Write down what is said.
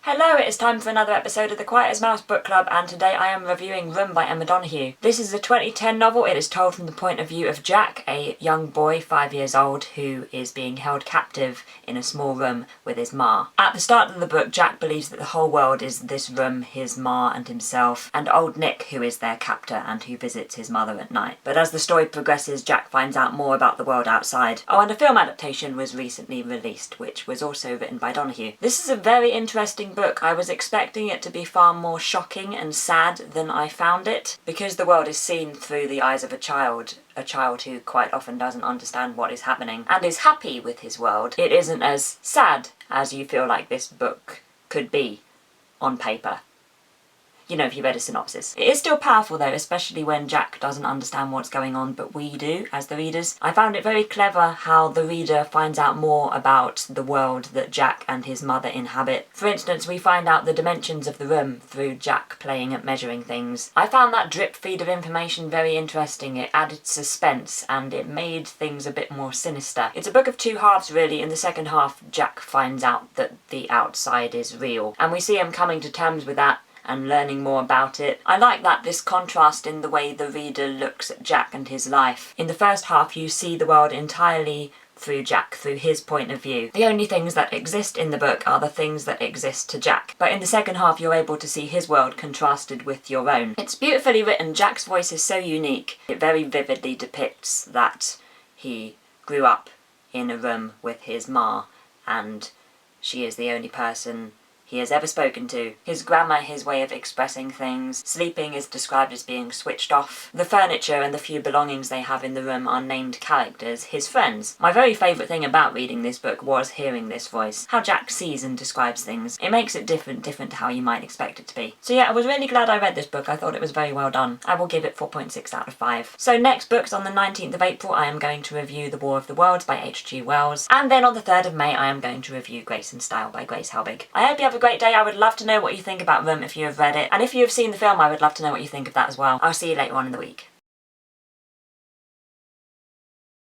Hello, it is time for another episode of the Quiet as Mouse Book Club, and today I am reviewing Room by Emma Donoghue. This is a 2010 novel. It is told from the point of view of Jack, a young boy, 5 years old, who is being held captive in a small room with his ma. At the start of the book, Jack believes that the whole world is this room, his ma and himself, and old Nick, who is their captor and who visits his mother at night. But as the story progresses, Jack finds out more about the world outside. Oh, and a film adaptation was recently released, which was also written by Donoghue. This is a very interesting book. I was expecting it to be far more shocking and sad than I found it. Because the world is seen through the eyes of a child who quite often doesn't understand what is happening and is happy with his world, it isn't as sad as you feel like this book could be on paper. You know, if you read a synopsis. It is still powerful though, especially when Jack doesn't understand what's going on, but we do, as the readers. I found it very clever how the reader finds out more about the world that Jack and his mother inhabit. For instance, we find out the dimensions of the room through Jack playing at measuring things. I found that drip feed of information very interesting. It added suspense and it made things a bit more sinister. It's a book of two halves really. In the second half, Jack finds out that the outside is real, and we see him coming to terms with that and learning more about it. I like this contrast in the way the reader looks at Jack and his life. In the first half you see the world entirely through Jack, through his point of view. The only things that exist in the book are the things that exist to Jack. But in the second half you're able to see his world contrasted with your own. It's beautifully written. Jack's voice is so unique. It very vividly depicts that he grew up in a room with his ma and she is the only person he has ever spoken to. His grammar, his way of expressing things. Sleeping is described as being switched off. The furniture and the few belongings they have in the room are named characters, his friends. My very favourite thing about reading this book was hearing this voice. How Jack sees and describes things. It makes it different to how you might expect it to be. So yeah, I was really glad I read this book. I thought it was very well done. I will give it 4.6 out of 5. So next books, on the 19th of April I am going to review The War of the Worlds by H.G. Wells. And then on the 3rd of May I am going to review Grace and Style by Grace Helbig. I hope you have a great day. I would love to know what you think about Room if you have read it, and if you have seen the film I would love to know what you think of that as well. I'll see you later on in the week.